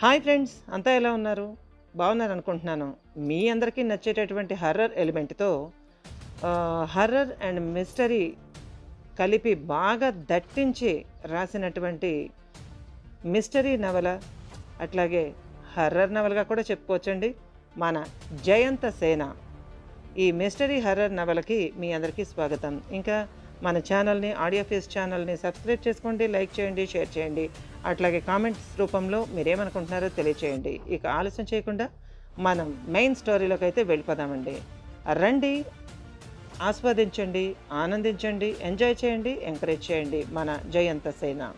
Hi friends, అంతా ఎలా ఉన్నారు? బాగున్నారు అనుకుంటున్నాను. మీ అందరికీ నచ్చేటటువంటి హర్రర్ ఎలిమెంట్తో హర్రర్ అండ్ మిస్టరీ కలిపి బాగా దట్టించి రాసినటువంటి మిస్టరీ నవల, అట్లాగే హర్రర్ నవలగా కూడా చెప్పుకోవచ్చండి, మన జయంత సేన. ఈ మిస్టరీ హర్రర్ నవలకి మీ అందరికీ స్వాగతం. ఇంకా మన ఛానల్ని, ఆడియో ఫేస్ ఛానల్ని సబ్స్క్రైబ్ చేసుకోండి, లైక్ చేయండి, షేర్ చేయండి. అట్లాగే కామెంట్స్ రూపంలో మీరేమనుకుంటున్నారో తెలియచేయండి. ఇక ఆలస్యం చేయకుండా మనం మెయిన్ స్టోరీలోకి అయితే వెళ్ళిపోదామండి. రండి, ఆస్వాదించండి, ఆనందించండి, ఎంజాయ్ చేయండి, ఎంకరేజ్ చేయండి మన జయంత సేన.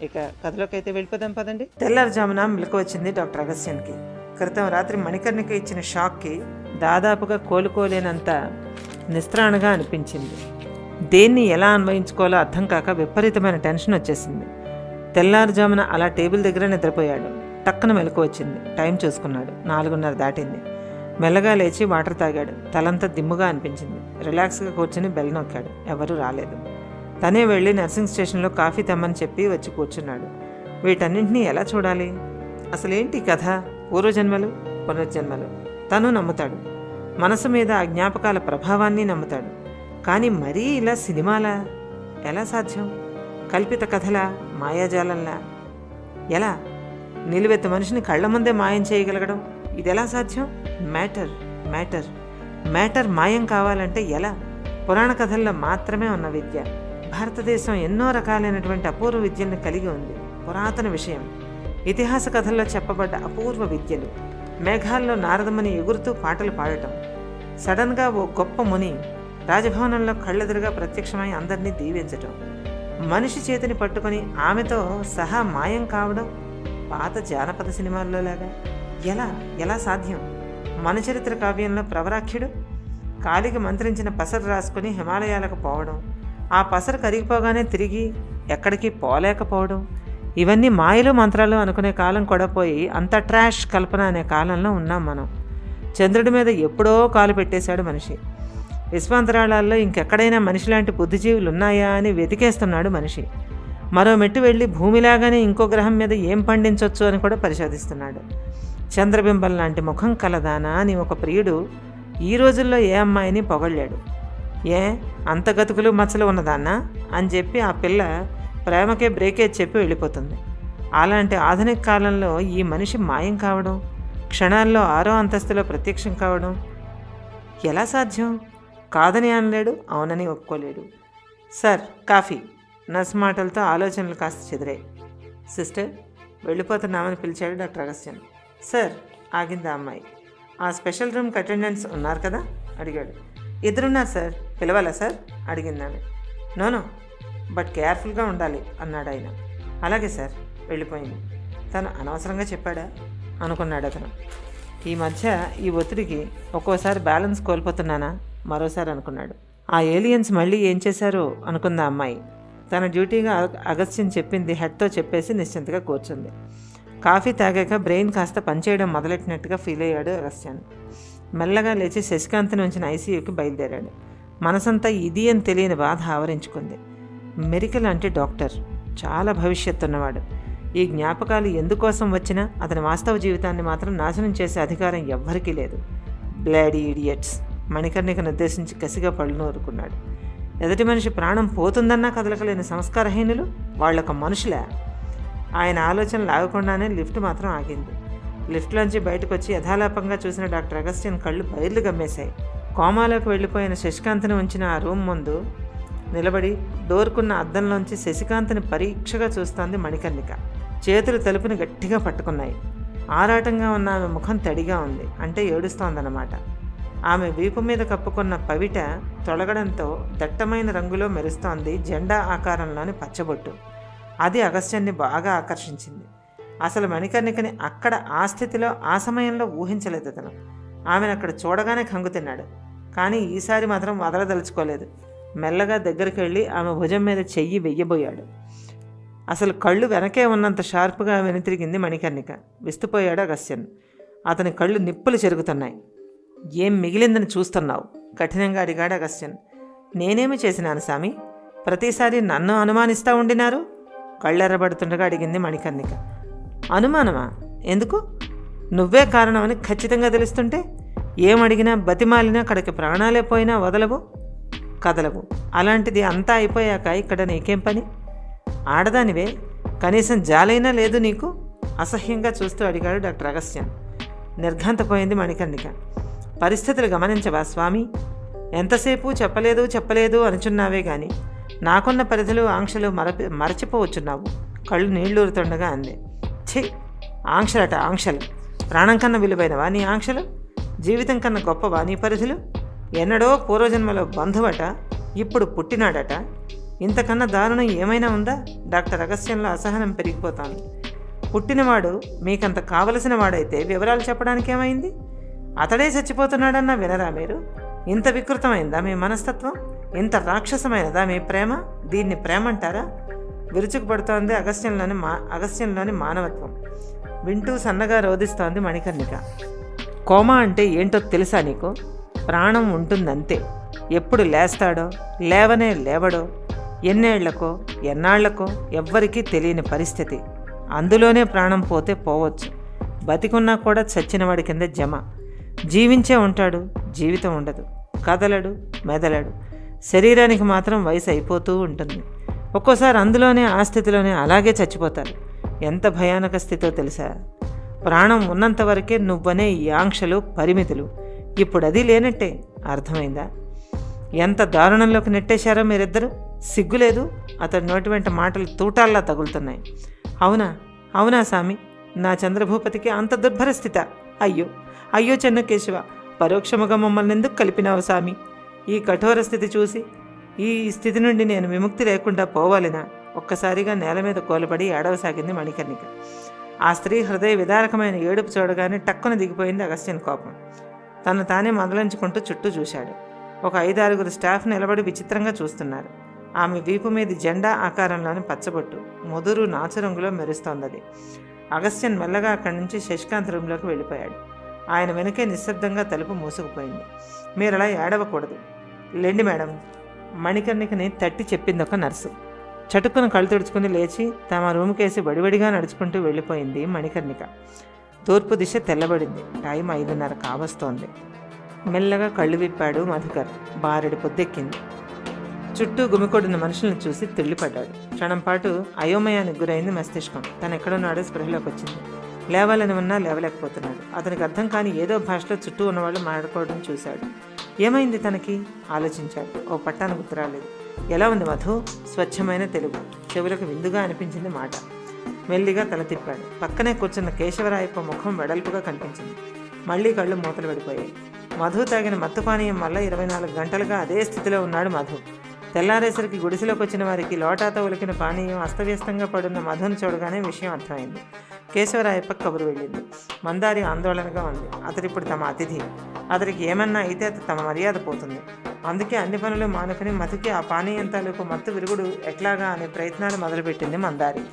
ఇక కథలోకి అయితే వెళ్ళిపోదాం పదండి. తెల్లారుజామున మెలకు వచ్చింది డాక్టర్ అగస్త్యన్కి. క్రితం రాత్రి మణికర్ణికి ఇచ్చిన షాక్కి దాదాపుగా కోలుకోలేనంత నిస్త్రాణగా అనిపించింది. దేన్ని ఎలా అన్వయించుకోవాలో అర్థం కాక విపరీతమైన టెన్షన్ వచ్చేసింది. తెల్లారుజామున అలా టేబుల్ దగ్గర నిద్రపోయాడు. టక్కున మెలకు వచ్చింది. టైం చూసుకున్నాడు. 4:30 దాటింది. మెల్లగా లేచి వాటర్ తాగాడు. తలంతా దిమ్ముగా అనిపించింది. రిలాక్స్గా కూర్చుని బెల్ నొక్కాడు. ఎవరూ రాలేదు. తనే వెళ్ళి నర్సింగ్ స్టేషన్లో కాఫీ తెమ్మని చెప్పి వచ్చి కూర్చున్నాడు. వీటన్నింటినీ ఎలా చూడాలి? అసలేంటి కథ? పూర్వజన్మలు, పునర్జన్మలు. తను నమ్ముతాడు. మనసు మీద ఆ జ్ఞాపకాల ప్రభావాన్ని నమ్ముతాడు. కానీ మరీ ఇలా సినిమాలా? ఎలా సాధ్యం? కల్పిత కథలా? మాయాజాలంలా? ఎలా? నిలువెత్తు మనిషిని కళ్ల ముందే మాయం చేయగలగడం ఇదెలా సాధ్యం? మ్యాటర్ మాయం కావాలంటే ఎలా? పురాణ కథల్లో మాత్రమే ఉన్న విద్య. భారతదేశం ఎన్నో రకాలైనటువంటి అపూర్వ విద్యల్ని కలిగి ఉంది. పురాతన విషయం. ఇతిహాస కథల్లో చెప్పబడ్డ అపూర్వ విద్యలు. మేఘాల్లో నారదముని ఎగురుతూ పాటలు పాడటం. సడన్గా ఓ గొప్ప ముని రాజభవనంలో కళ్ళెదురుగా ప్రత్యక్షమై అందరినీ దీవించటం. మనిషి చేతిని పట్టుకొని ఆమెతో సహా మాయం కావడం. పాత జానపద సినిమాల్లో లాగా. ఎలా సాధ్యం? మన చరిత్ర కావ్యంలో ప్రవరాఖ్యుడు కాలికి మంత్రించిన పసరు రాసుకుని హిమాలయాలకు పోవడం, ఆ పసరు కరిగిపోగానే తిరిగి ఎక్కడికి పోలేకపోవడం. ఇవన్నీ మాయలు మంత్రాలు అనుకునే కాలం కూడా పోయి అంత ట్రాష్ కల్పన అనే కాలంలో ఉన్నాం మనం. చంద్రుడి మీద ఎప్పుడో కాలు పెట్టేశాడు మనిషి. విశ్వాంతరాళాల్లో ఇంకెక్కడైనా మనిషిలాంటి బుద్ధిజీవులు ఉన్నాయా అని వెతికేస్తున్నాడు మనిషి. మరో మెట్టు వెళ్ళి భూమిలాగానే ఇంకో గ్రహం మీద ఏం పండించవచ్చు అని కూడా పరిశోధిస్తున్నాడు. చంద్రబింబం లాంటి ముఖం కలదానా అని ఒక ప్రియుడు ఈ రోజుల్లో ఏ అమ్మాయిని పొగళ్ళాడు. అంత గతుకులు మచ్చలు ఉన్నదాన్నా అని చెప్పి ఆ పిల్ల ప్రేమకే బ్రేకేజ్ చెప్పి వెళ్ళిపోతుంది. అలాంటి ఆధునిక కాలంలో ఈ మనిషి మాయం కావడం, క్షణాల్లో 6వ అంతస్తులో ప్రత్యక్షం కావడం ఎలా సాధ్యం? కాదని అనలేడు, అవునని ఒప్పుకోలేడు. Sir, coffee. నర్స్ మాటలతో ఆలోచనలు కాస్త చెదిరాయి. సిస్టర్, వెళ్ళిపోతున్నామని పిలిచాడు డాక్టర్ అగస్త్యన్. సార్, ఆగింది ఆ అమ్మాయి. ఆ స్పెషల్ రూమ్కి అటెండెన్స్ ఉన్నారు కదా అడిగాడు. 2 ఉన్నారు సార్. పిలవాలా సార్ అడిగింది ఆమె. నో, బట్ కేర్ఫుల్గా ఉండాలి అన్నాడు ఆయన. అలాగే సార్. వెళ్ళిపోయింది. తను అనవసరంగా చెప్పాడా అనుకున్నాడు అతను. ఈ మధ్య ఈ ఒత్తిడికి ఒక్కోసారి బ్యాలెన్స్ కోల్పోతున్నానా మరోసారి అనుకున్నాడు. ఆ ఏలియన్స్ మళ్ళీ ఏం చేశారో అనుకుంది ఆ అమ్మాయి. తన డ్యూటీగా అగస్త్యన్ చెప్పింది హెడ్తో చెప్పేసి నిశ్చింతగా కూర్చుంది. కాఫీ తాగాక బ్రెయిన్ కాస్త పనిచేయడం మొదలెట్టినట్టుగా ఫీల్ అయ్యాడు అగస్త్యన్. మెల్లగా లేచి శశికాంత్ని ఉంచిన ఐసీయూకి బయలుదేరాడు. మనసంతా ఇది అని తెలియని బాధ ఆవరించుకుంది. మెరికల్ అంటే డాక్టర్, చాలా భవిష్యత్తు ఉన్నవాడు. ఈ జ్ఞాపకాలు ఎందుకోసం వచ్చినా అతని వాస్తవ జీవితాన్ని మాత్రం నాశనం చేసే అధికారం ఎవ్వరికీ లేదు. Bloody idiots. మణికర్ణికను ఉద్దేశించి కసిగా పళ్ళు నూరుకున్నాడు. ఎదుటి మనిషి ప్రాణం పోతుందన్నా కదలకలేని సంస్కారహీనులు వాళ్ళొక మనుషులే. ఆయన ఆలోచనలు ఆగకుండానే లిఫ్ట్ మాత్రం ఆగింది. లిఫ్ట్లోంచి బయటకు వచ్చి యథాలాపంగా చూసిన డాక్టర్ అగస్త్యన్ కళ్ళు బయర్లు గమ్మేశాయి. కోమాలోకి వెళ్ళిపోయిన శశికాంత్ని ఉంచిన ఆ రూమ్ ముందు నిలబడి డోర్కున్న అద్దంలోంచి శశికాంత్ని పరీక్షగా చూస్తోంది మణికర్ణిక. చేతులు తలుపుని గట్టిగా పట్టుకున్నాయి. ఆరాటంగా ఉన్న ఆమె ముఖం తడిగా ఉంది. అంటే ఏడుస్తోందన్నమాట. ఆమె వీపు మీద కప్పుకున్న పవిట తొలగడంతో దట్టమైన రంగులో మెరుస్తోంది జెండా ఆకారంలోని పచ్చబొట్టు. అది అగస్త్యన్ని బాగా ఆకర్షించింది. అసలు మణికర్ణికని అక్కడ ఆ స్థితిలో ఆ సమయంలో ఊహించలేదు అతను. ఆమెను అక్కడ చూడగానే కంగుతిన్నాడు. కానీ ఈసారి మాత్రం వదలదలుచుకోలేదు. మెల్లగా దగ్గరికి వెళ్ళి ఆమె భుజం మీద చెయ్యి వెయ్యబోయాడు. అసలు కళ్ళు వెనకే ఉన్నంత షార్ప్గా వెనుతిరిగింది మణికర్ణిక. విస్తుపోయాడు అగస్త్యన్. అతని కళ్ళు నిప్పులు చెరుగుతున్నాయి. ఏం మిగిలిందని చూస్తున్నావు కఠినంగా అడిగాడు అగస్త్యన్. నేనేమి చేసినాను సామి? ప్రతిసారి నన్ను అనుమానిస్తూ ఉండినారు కళ్ళెర్రబడుతుండగా అడిగింది మణికర్ణిక. అనుమానమా? ఎందుకు? నువ్వే కారణమని ఖచ్చితంగా తెలుస్తుంటే ఏమడిగినా బతిమాలినా అక్కడికి ప్రాణాలే పోయినా వదలవు, కదలవు. అలాంటిది అంతా అయిపోయాక ఇక్కడ నీకేం పని? ఆడదానివే, కనీసం జాలైనా లేదు నీకు? అసహ్యంగా చూస్తూ అడిగాడు డాక్టర్ అగస్త్యన్. నిర్ఘాంతపోయింది మణికర్ణిక. పరిస్థితులు గమనించవా స్వామి? ఎంతసేపు చెప్పలేదు అనుచున్నావే గాని నాకున్న పరిధులు ఆంక్షలు మరచిపోవచ్చున్నావు. కళ్ళు నీళ్లూరుతుండగా అంది. ఛీ, ఆంక్షలట ఆంక్షలు. ప్రాణం కన్నా విలువైనవా నీ ఆంక్షలు? జీవితం కన్నా గొప్పవా నీ పరిధులు? ఎన్నడో పూర్వజన్మలో బంధువట, ఇప్పుడు పుట్టినాడట. ఇంతకన్నా దారుణం ఏమైనా ఉందా? డాక్టర్ అగస్త్యంలో అసహనం పెరిగిపోతోంది. పుట్టినవాడు మీకంత కావలసిన వాడైతే వివరాలు చెప్పడానికి ఏమైంది? అతడే చచ్చిపోతున్నాడన్నా వినరా మీరు? ఇంత వికృతమైందా మీ మనస్తత్వం? ఇంత రాక్షసమైనదా మీ ప్రేమ? దీన్ని ప్రేమ అంటారా? విరుచుకుపడుతోంది అగస్త్యంలోని మానవత్వం. వింటూ సన్నగా రోధిస్తోంది మణికర్ణిక. కోమా అంటే ఏంటో తెలుసా నీకు? ప్రాణం ఉంటుందంతే. ఎప్పుడు లేస్తాడో లేవడో, ఎన్నేళ్లకో ఎన్నాళ్లకో ఎవ్వరికీ తెలియని పరిస్థితి. అందులోనే ప్రాణం పోతే పోవచ్చు. బతికున్నా కూడా చచ్చినవాడి కింద జమ. జీవించే ఉంటాడు, జీవితం ఉండదు. కదలడు, మెదలడు. శరీరానికి మాత్రం వయసు అయిపోతూ ఉంటుంది. ఒక్కోసారి అందులోనే ఆ స్థితిలోనే అలాగే చచ్చిపోతారు. ఎంత భయానక స్థితో తెలుసా? ప్రాణం ఉన్నంత వరకే నువ్వనే ఈ ఆంక్షలు, పరిమితులు. ఇప్పుడు అది లేనట్టే. అర్థమైందా? ఎంత దారుణంలోకి నెట్టేశారో మీరిద్దరూ. సిగ్గులేదు? అతడి నోటి వెంట మాటలు తూటాల్లా తగులుతున్నాయి. అవునా స్వామి? నా చంద్రభూపతికి అంత దుర్భర స్థిత? అయ్యో చెన్నకేశవ, పరోక్షముగా మమ్మల్ని ఎందుకు కలిపినావు స్వామి? ఈ కఠోర స్థితి చూసి ఈ స్థితి నుండి నేను విముక్తి లేకుండా పోవాలినా? ఒక్కసారిగా నేల మీద కోలపడి ఏడవసాగింది మణికర్ణిక. ఆ స్త్రీ హృదయ విదారకమైన ఏడుపు చూడగానే టక్కున దిగిపోయింది అగస్త్యన్ కోపం. తను తానే మొదలంచుకుంటూ చుట్టూ చూశాడు. ఒక 5-6 స్టాఫ్ నిలబడి విచిత్రంగా చూస్తున్నారు. ఆమె వీపు మీద జెండా ఆకారంలోని పచ్చబొట్టు ముదురు నాచు రంగులో మెరుస్తోంది. అగస్త్యన్ మెల్లగా అక్కడి నుంచి శశికాంత్ రూంలోకి వెళ్ళిపోయాడు. ఆయన వెనుకే నిశ్శబ్దంగా తలుపు మూసుకుపోయింది. మీరలా ఏడవకూడదు లేండి మేడం, మణికర్ణికని తట్టి చెప్పింది ఒక నర్సు. చటుక్కున కళ్ళు తుడుచుకుని లేచి తమ రూమ్కేసి వడివడిగా నడుచుకుంటూ వెళ్ళిపోయింది మణికర్ణిక. తూర్పు దిశ తెల్లబడింది. టైం 5:30 కావస్తోంది. మెల్లగా కళ్ళు విప్పాడు మధుకర్. బారెడు పొద్దెక్కింది. చుట్టూ గుమికొడిన మనుషులను చూసి తుళ్ళిపడ్డాడు. క్షణం పాటు అయోమయానికి గురైంది మస్తిష్కం. తను ఎక్కడున్నాడో స్పృహలోకి వచ్చింది. లేవాలని ఉన్నా లేవలేకపోతున్నాడు. అతనికి అర్థం కాని ఏదో భాషలో చుట్టూ ఉన్నవాళ్ళు మాట్లాడుకోవడం చూశాడు. ఏమైంది తనకి ఆలోచించాడు. ఓ పట్టాన గుర్తు రాలేదు. ఎలా ఉంది మధు? స్వచ్ఛమైన తెలుగు. చెవులకు విందుగా అనిపించింది మాట. మెల్లిగా తల తిప్పాడు. పక్కనే కూర్చున్న కేశవరాయప్ప ముఖం వెడల్పుగా కనిపించింది. మళ్లీ కళ్ళు మూతలు పడిపోయాయి. మధు తాగిన మత్తు పానీయం వల్ల 24 గంటలుగా అదే స్థితిలో ఉన్నాడు మధు. తెల్లారేసరికి గుడిసెలోకి వచ్చిన వారికి లోటాతో ఉలికిన పానీయం అస్తవ్యస్తంగా పడున్న మధును చూడగానే విషయం అర్థమైంది. కేశవరాయప్ప కబురు వెళ్ళింది. మందారి ఆందోళనగా ఉంది. అతడిప్పుడు తమ అతిథి. అతడికి ఏమన్నా అయితే తమ మర్యాద పోతుంది. అందుకే అన్ని పనులు మానుకుని మధుకి ఆ పానీయం తాలూకు మత్తు విరుగుడు ఎట్లాగా అనే ప్రయత్నాలు మొదలుపెట్టింది మందారి.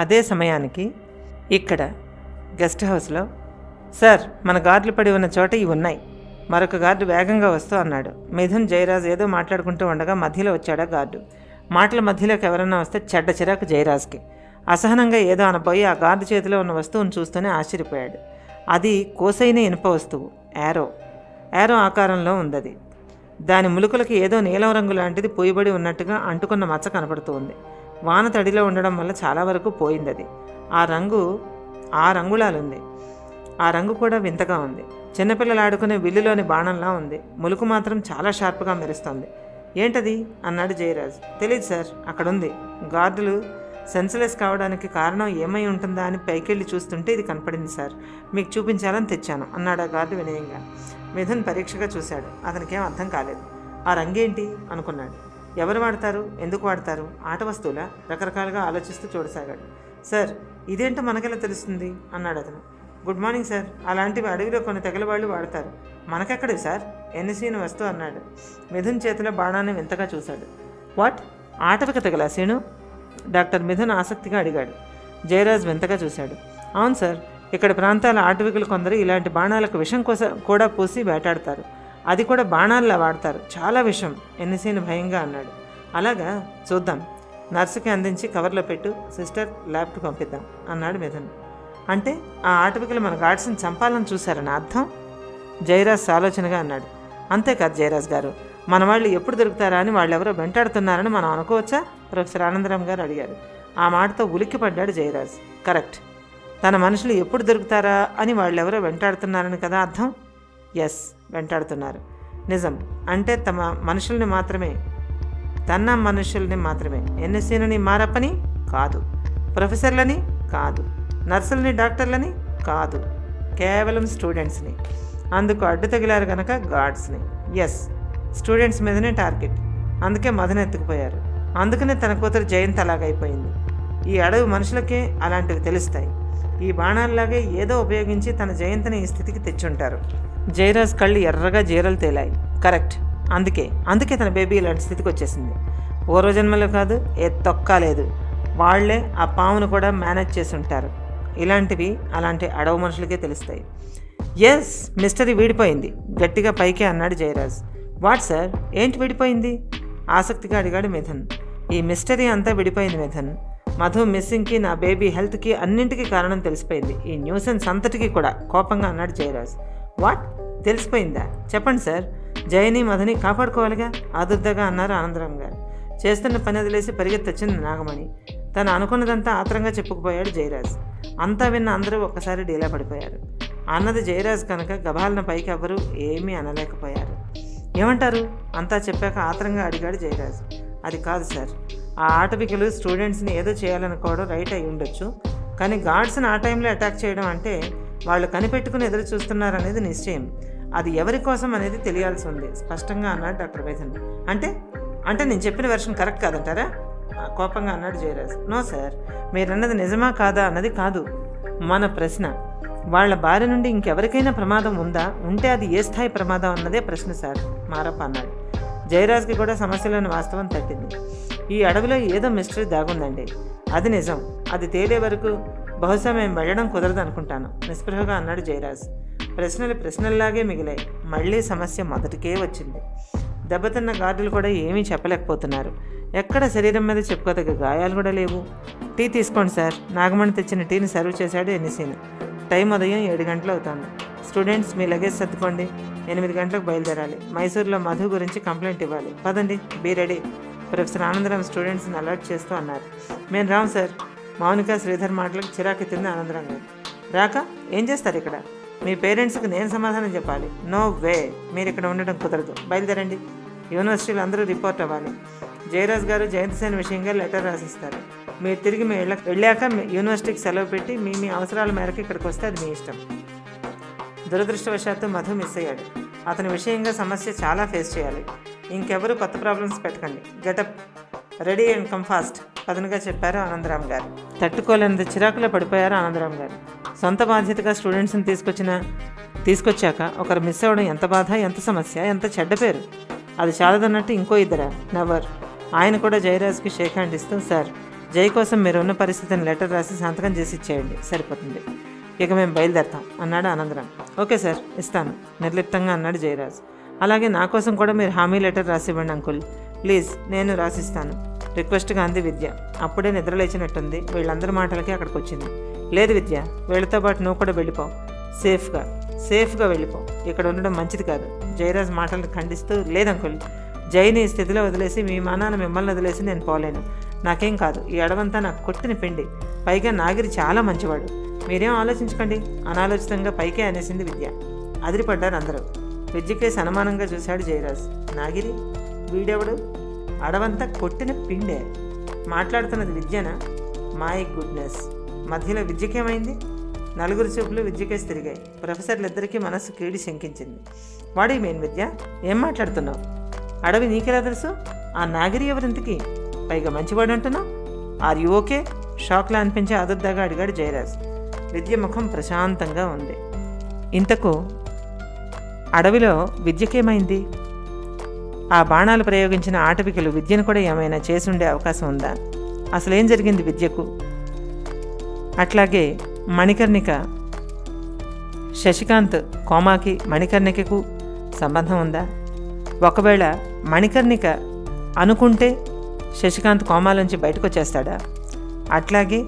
అదే సమయానికి ఇక్కడ గెస్ట్ హౌస్లో, సార్, మన గార్డులు పడి ఉన్న చోట ఇవి ఉన్నాయి. మరొక గార్డు వేగంగా వస్తూ అన్నాడు. మిథున్, జయరాజ్ ఏదో మాట్లాడుకుంటూ ఉండగా మధ్యలో వచ్చాడా గార్డు. మాటల మధ్యలోకి ఎవరన్నా వస్తే చెడ్డ చిరాకు జయరాజ్కి. అసహనంగా ఏదో అనబోయి ఆ గార్డు చేతిలో ఉన్న వస్తువును చూస్తూనే ఆశ్చర్యపోయాడు. అది కోసైన ఇనుప వస్తువు. ఏరో ఆకారంలో ఉందది. దాని ములుకలకి ఏదో నీలం రంగు లాంటిది పూయబడి ఉన్నట్టుగా అంటుకున్న మచ్చ కనపడుతూ ఉంది. వాన తడిలో ఉండడం వల్ల చాలా వరకు పోయింది అది. ఆ రంగులాలుంది. ఆ రంగు కూడా వింతగా ఉంది. చిన్నపిల్లలు ఆడుకునే విల్లులోని బాణంలా ఉంది. ములుకు మాత్రం చాలా షార్ప్గా మెరుస్తోంది. ఏంటది అన్నాడు జయరాజ్. తెలీదు సార్, అక్కడుంది. గార్డులు సెన్స్లెస్ కావడానికి కారణం ఏమై ఉంటుందా అని పైకెళ్ళి చూస్తుంటే ఇది కనపడింది సార్. మీకు చూపించాలని తెచ్చాను అన్నాడు ఆ గార్డు వినయంగా. మిథున్ పరీక్షగా చూశాడు. అతనికేం అర్థం కాలేదు. ఆ రంగేంటి అనుకున్నాడు. ఎవరు వాడతారు, ఎందుకు వాడతారు? ఆట వస్తువులా? రకరకాలుగా ఆలోచిస్తూ చూడసాగాడు. సార్, ఇదేంటో మనకెలా తెలుస్తుంది అన్నాడు అతను. గుడ్ మార్నింగ్ సార్, అలాంటివి అడవిలో కొన్ని తెగలవాళ్ళు వాడతారు. మనకెక్కడివి సార్? ఎన్నిసీను వస్తూ అన్నాడు. మిథున్ చేతిలో బాణాన్ని వింతగా చూశాడు. వాట్, ఆటవిక తెగలా సీను? డాక్టర్ మిథున్ ఆసక్తిగా అడిగాడు. జయరాజ్ వింతగా చూశాడు. అవును సార్, ఇక్కడ ప్రాంతాల ఆటవికులు కొందరు ఇలాంటి బాణాలకు విషం కూడా పూసి వేటాడతారు. అది కూడా బాణాల్లో వాడతారు. చాలా విషం. ఎన్నిసీను భయంగా అన్నాడు. అలాగా, చూద్దాం. నర్సుకి అందించి కవర్లో పెట్టు. సిస్టర్, ల్యాబ్కి పంపిద్దాం అన్నాడు మిథున్. అంటే ఆ ఆటవికులు మన గాడ్స్ని చంపాలని చూశారని అర్థం? జయరాజ్ ఆలోచనగా అన్నాడు. అంతేకాదు జయరాజ్ గారు, మన వాళ్ళు ఎప్పుడు దొరుకుతారా అని వాళ్ళెవరో వెంటాడుతున్నారని మనం అనుకోవచ్చా? ప్రొఫెసర్ ఆనందరామ్ గారు అడిగారు. ఆ మాటతో ఉలిక్కిపడ్డాడు జయరాజ్. కరెక్ట్. తన మనుషులు ఎప్పుడు దొరుకుతారా అని వాళ్ళెవరో వెంటాడుతున్నారని కదా అర్థం? ఎస్, వెంటాడుతున్నారు. నిజం. అంటే తన మనుషుల్ని మాత్రమే. ఎన్ఎస్సీని మారప్పని కాదు, ప్రొఫెసర్లని కాదు, నర్సులని డాక్టర్లని కాదు, కేవలం స్టూడెంట్స్ని. అందుకు అడ్డు తగిలారు కనుక గాడ్స్ని. ఎస్, స్టూడెంట్స్ మీదనే టార్గెట్. అందుకే మదన ఎత్తుకుపోయారు. అందుకనే తన కూతురు జయంత్ అలాగైపోయింది. ఈ అడవి మనుషులకే అలాంటివి తెలుస్తాయి. ఈ బాణాల్లాగే ఏదో ఉపయోగించి తన జయంత్ని ఈ స్థితికి తెచ్చుంటారు. జయరాజ్ కళ్ళు ఎర్రగా జీరలు తేలాయి. కరెక్ట్. అందుకే తన బేబీ ఇలాంటి స్థితికి వచ్చేసింది. పూర్వజన్మలో కాదు, ఏ తొక్కలేదు. వాళ్లే ఆ పామును కూడా మేనేజ్ చేసి ఉంటారు. ఇలాంటివి అలాంటి అడవి మనుషులకే తెలుస్తాయి. ఎస్, మిస్టరీ వీడిపోయింది, గట్టిగా పైకే అన్నాడు జయరాజ్. వాట్ సార్, ఏంటి విడిపోయింది? ఆసక్తిగా అడిగాడు మిథున్. ఈ మిస్టరీ అంతా విడిపోయింది మిథున్. మధు మిస్సింగ్కి, నా బేబీ హెల్త్కి, అన్నింటికీ కారణం తెలిసిపోయింది. ఈ న్యూసెన్స్ అంతటికీ కూడా, కోపంగా అన్నాడు జయరాజ్. వాట్, తెలిసిపోయిందా? చెప్పండి సార్. జయని మధుని కాపాడుకోవాలిగా, ఆదుర్దగా అన్నారు ఆనందరామ్ గారు. చేస్తున్న పని వదిలేసి పరిగెత్తొచ్చింది నాగమణి. తను అనుకున్నదంతా ఆత్రంగా చెప్పుకుపోయాడు జయరాజ్. అంతా విన్న అందరూ ఒక్కసారి డీలా పడిపోయారు. అన్నది జయరాజ్ కనుక గబాలన పైకి ఎవ్వరూ ఏమీ అనలేకపోయారు. ఏమంటారు? అంతా చెప్పాక ఆత్రంగా అడిగాడు జయరాజ్. అది కాదు సార్, ఆ ఆటవికులు స్టూడెంట్స్ని ఏదో చేయాలనుకోవడం రైట్ అయి ఉండొచ్చు. కానీ గార్డ్స్ని ఆ టైంలో అటాక్ చేయడం అంటే వాళ్ళు కనిపెట్టుకుని ఎదురు చూస్తున్నారనేది నిశ్చయం. అది ఎవరి కోసం అనేది తెలియాల్సి ఉంది, స్పష్టంగా అన్నాడు డాక్టర్ మిథున్. అంటే నేను చెప్పిన వెర్షన్ కరెక్ట్ కాదంటారా? కోపంగా అన్నాడు జయరాజ్. నో సార్, మీరన్నది నిజమా కాదా అన్నది కాదు మన ప్రశ్న. వాళ్ళ బారి నుండి ఇంకెవరికైనా ప్రమాదం ఉందా? ఉంటే అది ఏ స్థాయి ప్రమాదం అన్నదే ప్రశ్న సార్, మారప్ప అన్నాడు. జయరాజ్కి కూడా సమస్యలోని వాస్తవం తట్టింది. ఈ అడవిలో ఏదో మిస్టరీ దాగుందండి, అది నిజం. అది తేలే వరకు బహుశా మేము వెళ్ళడం కుదరదు అనుకుంటాను, నిస్పృహగా అన్నాడు జయరాజ్. ప్రశ్నల్లాగే మిగిలాయి. మళ్ళీ సమస్య మొదటికే వచ్చింది. దెబ్బతిన్న గార్డులు కూడా ఏమీ చెప్పలేకపోతున్నారు. ఎక్కడ శరీరం మీద చెప్పుకోదగ్గ గాయాలు కూడా లేవు. టీ తీసుకోండి సార్. నాగమణి తెచ్చిన టీని సర్వ్ చేశాడు ఎన్నిసీని. టైం ఉదయం 7 గంటలు అవుతుంది. స్టూడెంట్స్ మీ లగేజ్ సర్దుకోండి, 8 గంటలకు బయలుదేరాలి. మైసూరులో మధు గురించి కంప్లైంట్ ఇవ్వాలి. పదండి, బీ రెడీ. ప్రొఫెసర్ ఆనందరామ్ స్టూడెంట్స్ని అలర్ట్ చేస్తూ అన్నారు. మేము రాము సార్. మౌనిక శ్రీధర్ మాటలకు చిరాకెత్తింది ఆనందరామ్ గారు. రాక ఏం చేస్తారు ఇక్కడ? మీ పేరెంట్స్కి నేను సమాధానం చెప్పాలి. నో వే, మీరు ఇక్కడ ఉండడం కుదరదు, బయలుదేరండి. యూనివర్సిటీలో అందరూ రిపోర్ట్ అవ్వాలి. జయరాజ్ గారు జయంత్ సేన్ విషయంగా లెటర్ రాసిస్తారు. మీరు తిరిగి మీ వెళ్ళాక యూనివర్సిటీకి సెలవు పెట్టి మీ అవసరాల మేరకు ఇక్కడికి వస్తే అది మీ ఇష్టం. దురదృష్టవశాత్తు మధు మిస్ అయ్యాడు. అతని విషయంగా సమస్య చాలా ఫేస్ చేయాలి. ఇంకెవరు కొత్త ప్రాబ్లమ్స్ పెట్టకండి. Get up, ready and come fast, పదనుగా చెప్పారు ఆనందరామ్ గారు. తట్టుకోలేనంత చిరాకులో పడిపోయారు ఆనందరామ్ గారు. సొంత బాధ్యతగా స్టూడెంట్స్ని తీసుకొచ్చాక ఒకరు మిస్ అవ్వడం ఎంత బాధ, ఎంత సమస్య, ఎంత చెడ్డ పేరు. అది చాలదన్నట్టు ఇంకో ఇద్దరా? నెవర్. ఆయన కూడా జయరాజ్కి షేక్ హ్యాండ్ ఇస్తూ, సార్, జై కోసం మీరు ఉన్న పరిస్థితిని లెటర్ రాసి సంతకం చేసి ఇచ్చేయండి, సరిపోతుంది. ఇక మేము బయలుదేరతాం అన్నాడు ఆనందరామ్. ఓకే సార్, ఇస్తాను, నిర్లిప్తంగా అన్నాడు జయరాజ్. అలాగే నా కోసం కూడా మీరు హామీ లెటర్ రాసివ్వండి అంకుల్, ప్లీజ్. నేను రాసిస్తాను, రిక్వెస్ట్గా అంది విద్య. అప్పుడే నిద్రలేచినట్టుంది. వీళ్ళందరి మాటలకి అక్కడికి వచ్చింది. లేదు విద్య, వీళ్ళతో పాటు నువ్వు కూడా వెళ్ళిపో. సేఫ్గా వెళ్ళిపో. ఇక్కడ ఉండడం మంచిది కాదు. జయరాజ్ మాటలను ఖండిస్తూ, లేదంకుల్, జైని ఈ స్థితిలో వదిలేసి మీ మానాన్న మిమ్మల్ని వదిలేసి నేను పోలేను. నాకేం కాదు, ఈ అడవంతా నాకు కొట్టిన పిండి. పైగా నాగిరి చాలా మంచివాడు. మీరేం ఆలోచించకండి, అనాలోచితంగా పైకే అనేసింది విద్య. అదిరిపడ్డారు అందరూ. విద్యకేసి అనుమానంగా చూశాడు జయరాజ్. నాగిరి? వీడెవడు? అడవంతా కొట్టిన పిండే. మాట్లాడుతున్నది విద్యనా? My goodness. మధ్యలో విద్యకేమైంది? నలుగురు చూపులు విద్యకేసి తిరిగాయి. ప్రొఫెసర్లిద్దరికీ మనస్సు కీడి శంకించింది. వాడి మెయిన్ విద్య, ఏం మాట్లాడుతున్నావు? అడవి నీకెలా తెలుసు? ఆ నాగిరి ఎవరింతకి? పైగా మంచివాడు అంటున్నావు. Are you okay? షాక్లా అనిపించి ఆదుర్దాగా అడిగాడు జయరాజ్. విద్య ముఖం ప్రశాంతంగా ఉంది. ఇంతకు అడవిలో విద్యకేమైంది? ఆ బాణాలు ప్రయోగించిన ఆటవికులు విద్యను కూడా ఏమైనా చేసుండే అవకాశం ఉందా? అసలేం జరిగింది విద్యకు? అట్లాగే మణికర్ణిక, శశికాంత్ కోమాకి మణికర్ణికకు సంబంధం ఉందా? ఒకవేళ మణికర్ణిక అనుకుంటే శశికాంత్ కోమాలోంచి బయటకు వచ్చేస్తాడా? అట్లాగే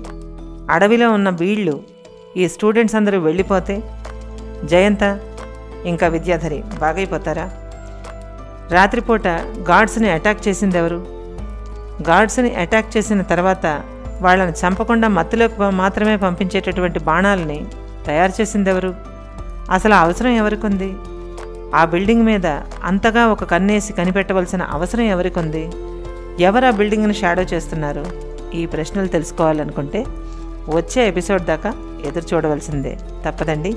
అడవిలో ఉన్న వీళ్ళు ఈ స్టూడెంట్స్ అందరూ వెళ్ళిపోతే జయంత ఇంకా విద్యాధరి బాగైపోతారా? రాత్రిపూట గార్డ్స్ని అటాక్ చేసింది ఎవరు? గార్డ్స్ని అటాక్ చేసిన తర్వాత వాళ్ళని చంపకుండా మత్తులోకి మాత్రమే పంపించేటటువంటి బాణాలని తయారు చేసింది ఎవరు? అసలు అవసరం ఎవరికి ఉంది? ఆ బిల్డింగ్ మీద అంతగా ఒక కన్నేసి కనిపెట్టవలసిన అవసరం ఎవరికి ఉంది? ఎవరు ఆ బిల్డింగ్ని షాడో చేస్తున్నారు? ఈ ప్రశ్నలు తెలుసుకోవాలనుకుంటే వచ్చే ఎపిసోడ్ దాకా ఎదురు చూడవలసిందే, తప్పదండి.